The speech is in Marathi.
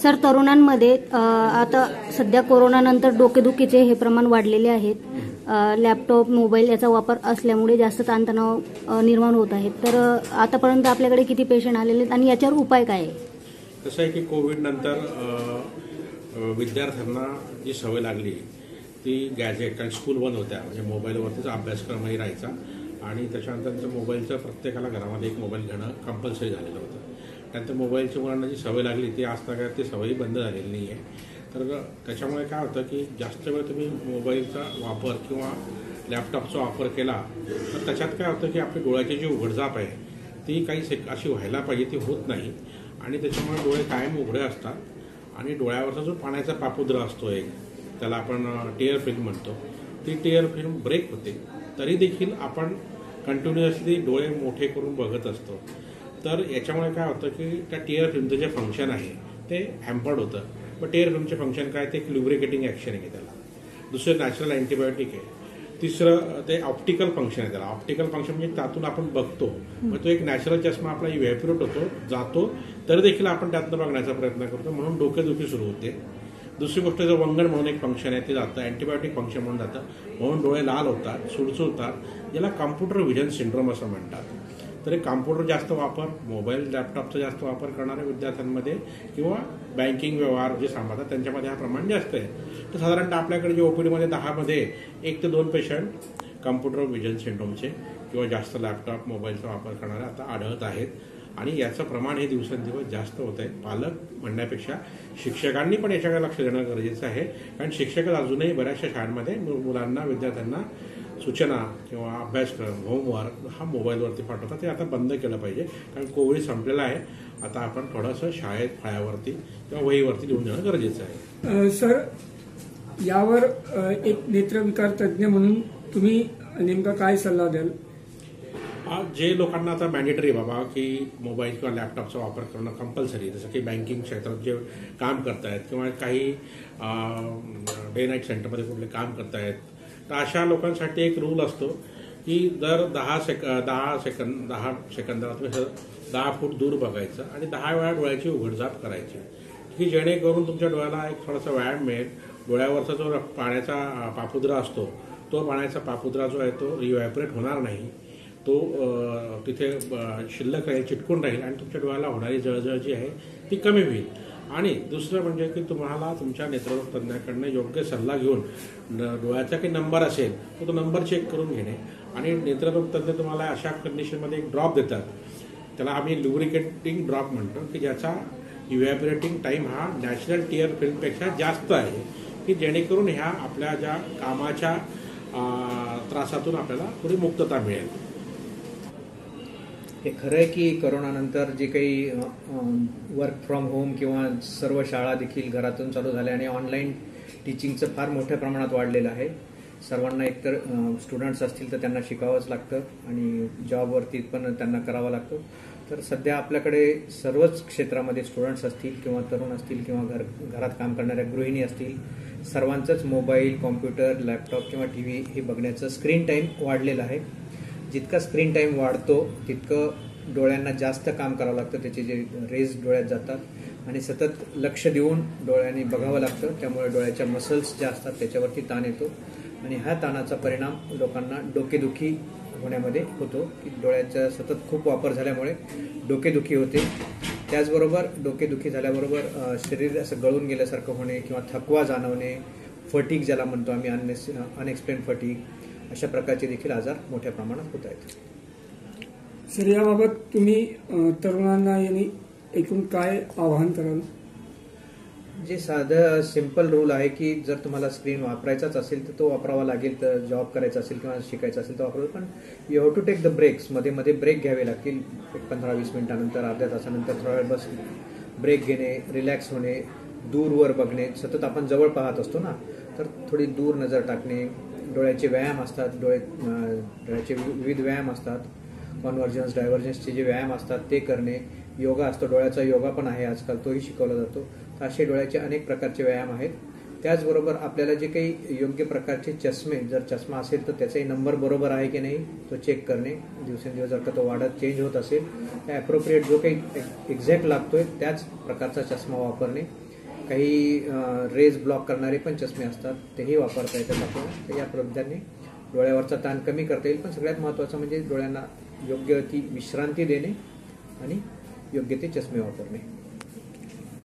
सर, तरुणांमध्ये आता सध्या कोरोनानंतर डोकेदुखीचे हे प्रमाण वाढलेले आहेत. लॅपटॉप, मोबाईल याचा वापर असल्यामुळे जास्त ताणतणाव निर्माण होत आहेत. तर आतापर्यंत आपल्याकडे किती पेशंट आलेले आहेत आणि याच्यावर उपाय काय आहे? कसं आहे की कोविड नंतर विद्यार्थ्यांना जी सवय लागली ती गॅजेट, कारण स्कूल बंद होत्या, म्हणजे मोबाईलवरतीच अभ्यासक्रमही राहायचा आणि त्याच्यानंतर मोबाईलचं प्रत्येकाला घरामध्ये एक मोबाईल घेणं कंपल्सरी झालेलं होतं. त्यानंतर मोबाईलच्या मुलांना जी सवय लागली ती आजतागायत ती सवयी बंद झालेली नाही आहे. तर त्याच्यामुळे काय होतं की जास्त वेळ तुम्ही मोबाईलचा वापर किंवा लॅपटॉपचा वापर केला तर त्याच्यात काय होतं की आपली डोळ्याची जी उघडझाप आहे ती काही अशी व्हायला पाहिजे ती होत नाही आणि त्याच्यामुळे डोळे कायम उघडे असतात आणि डोळ्यावरचा जो पाण्याचा पापुद्रा असतो एक, त्याला आपण टिअर फिल्म म्हणतो, ती टिअर फिल्म ब्रेक होते. तरी देखील आपण कंटिन्युअसली डोळे मोठे करून बघत असतो. तर याच्यामुळे काय होतं की त्या टिअर फिल्मचं जे फंक्शन आहे ते हॅम्पर्ड होतं. मग टिअर फिल्मचे फंक्शन काय, ते एक ल्युब्रिकेटिंग ॲक्शन आहे त्याला. दुसरं नॅचरल अँटीबायोटिक आहे. तिसरं ते ऑप्टिकल फंक्शन आहे त्याला. ऑप्टिकल फंक्शन म्हणजे त्यातून आपण बघतो, मग तो एक नॅचरल चष्मा आपला इव्हॅपोरेट होतो, जातो, तरी देखील आपण त्यातनं बघण्याचा प्रयत्न करतो, म्हणून डोकेदुखी सुरू होते. दुसरी गोष्ट जर वंगण म्हणून एक फंक्शन आहे ते जातं, अँटीबायोटिक फंक्शन म्हणून जातं, म्हणून डोळे लाल होतात, सुडसुडतात, ज्याला कॉम्प्युटर व्हिजन सिंड्रोम असं म्हणतात. तर कॉम्प्युटर जास्त वापर, मोबाईल, लॅपटॉपचा जास्त वापर करणाऱ्या विद्यार्थ्यांमध्ये किंवा बँकिंग व्यवहार जे सांभाळतात त्यांच्यामध्ये हा प्रमाण जास्त आहे. तर साधारणतः आपल्याकडे जे ओपीडीमध्ये 10मध्ये 1 ते 2 पेशंट कॉम्प्युटर व्हिजन सिंड्रोमचे किंवा जास्त लॅपटॉप, मोबाईलचा वापर करणारे आता आढळत आहेत आणि याचं प्रमाण हे दिवसेंदिवस जास्त होत आहे. पालक म्हणण्यापेक्षा शिक्षकांनी पण याच्याकडे लक्ष देणं गरजेचं आहे, कारण शिक्षक अजूनही बऱ्याचशा शाळांमध्ये मुलांना, विद्यार्थ्यांना सूचना किंवा अभ्यासक्रम, होमवर्क हा मोबाईलवरती पाठवतात. ते आता बंद केलं पाहिजे, कारण कोविड संपलेला आहे. आता आपण थोडंसं शाळेत फळ्यावरती किंवा वहीवरती लिहून देणं गरजेचं आहे. सर, यावर एक नेत्रविकार तज्ज्ञ म्हणून तुम्ही नेमका काय सल्ला द्याल? जे लोकांना आता मॅन्डेटरी बाबा की मोबाईल किंवा लॅपटॉपचा वापर करणं कंपल्सरी, जसं की बँकिंग क्षेत्रात जे काम करतायत किंवा काही डे नाईट सेंटरमध्ये कुठले काम करतायत, तर अशा लोकांसाठी एक रूल असतो की दर 10 सेकंदाला तुम्ही 10 फूट दूर बघायचं आणि 10 वेळा डोळ्याची उघडझाप करायची, की जेणेकरून तुमच्या डोळ्याला एक थोडासा व्यायाम मिळेल. डोळ्यावरचा जो पाण्याचा पापुद्रा असतो तो पाण्याचा पापुद्रा जो आहे तो इव्हॅपोरेट होणार नाही, तो तिथे शिल्लक राहील, चिटकून राहील आणि तुमच्या डोळ्याला होणारी जळजळ जी आहे ती कमी होईल. आणि दुसरं म्हणजे की तुम्हाला तुमच्या नेत्ररोग तज्ज्ञाकडनं योग्य सल्ला घेऊन डोळ्याचा काही नंबर असेल तर तो नंबर चेक करून घेणे. आणि नेत्ररोग तज्ज्ञ तुम्हाला अशा कंडिशनमध्ये एक ड्रॉप देतात, त्याला आम्ही ल्युब्रिकेटिंग ड्रॉप म्हणतो, की ज्याचा इव्हॅपोरेटिंग टाईम हा नॅचरल टिअर फिल्मपेक्षा जास्त आहे, की जेणेकरून ह्या आपल्या ज्या कामाच्या त्रासातून आपल्याला थोडी मुक्तता मिळेल. हे खरं आहे की करोनानंतर जे काही वर्क फ्रॉम होम किंवा सर्व शाळा देखील घरातून चालू झाल्या आणि ऑनलाईन टीचिंगचं फार मोठ्या प्रमाणात वाढलेलं आहे. सर्वांना एकतर स्टुडंट्स असतील तर त्यांना शिकावंच लागतं आणि जॉबवरती पण त्यांना करावं लागतं. तर सध्या आपल्याकडे सर्वच क्षेत्रामध्ये स्टुडंट्स असतील किंवा तरुण असतील किंवा घरात काम करणाऱ्या गृहिणी असतील, सर्वांचंच मोबाईल, कॉम्प्युटर, लॅपटॉप किंवा TV हे बघण्याचं स्क्रीन टाईम वाढलेलं आहे. जितका स्क्रीन टाईम वाढतो तितकं डोळ्यांना जास्त काम करावं लागतं, त्याचे जे रेज डोळ्यात जातात आणि सतत लक्ष देऊन डोळ्यांनी बघावं लागतं. त्यामुळे डोळ्याच्या मसल्स ज्या असतात त्याच्यावरती ताण येतो आणि ह्या ताणाचा परिणाम लोकांना डोकेदुखी होण्यामध्ये होतो, की डोळ्याचा सतत खूप वापर झाल्यामुळे डोकेदुखी होते. त्याचबरोबर डोकेदुखी झाल्याबरोबर शरीर असं गळून गेल्यासारखं होणे किंवा थकवा जाणवणे, फटीग ज्याला म्हणतो आम्ही, अनएक्सप्लेन फटीग, अशा प्रकारचे देखील आजार मोठ्या प्रमाणात होत आहेत. सर, याबाबत तुम्ही तरुणांना एकूण काय आवाहन कराल? जे साधं सिंपल रूल आहे की जर तुम्हाला स्क्रीन वापरायचाच असेल तर तो वापरावा लागेल, तर जॉब करायचा असेल किंवा शिकायचं असेल तर वापरावं, पण you have to take the breaks. मध्ये ब्रेक घ्यावे लागतील. 15-20 मिनिटानंतर, अर्ध्या तासानंतर थोडा वेळ ब्रेक घेणे, रिलॅक्स होणे, दूरवर बघणे. सतत आपण जवळ पाहत असतो ना, तर थोडी दूर नजर टाकणे. डोळ्याचे व्यायाम असतात, डोळ्याचे विविध व्यायाम असतात, कॉन्व्हर्जन्स, डायव्हर्जन्सचे जे व्यायाम असतात ते करणे. योगा असतो, डोळ्याचा योगा पण आहे आजकाल, तोही शिकवला जातो. तर असे डोळ्याचे अनेक प्रकारचे व्यायाम आहेत. त्याचबरोबर आपल्याला जे काही योग्य प्रकारचे चष्मे, जर चष्मा असेल तर त्याचाही नंबर बरोबर आहे की नाही तो चेक करणे. दिवसेंदिवस जर का तो वाढत चेंज होत असेल तर ॲप्रोप्रिएट जो काही एक्झॅक्ट लागतोय त्याच प्रकारचा चष्मा वापरणे. काही रेज ब्लॉक करणारे पण चष्मे असतात, तेही वापरता येतात आपल्याला. तर या पद्धतीने डोळ्यावरचा ताण कमी करता येईल. पण सगळ्यात महत्त्वाचं म्हणजे डोळ्यांना योग्य ती विश्रांती देणे आणि योग्य ते चष्मे वापरणे.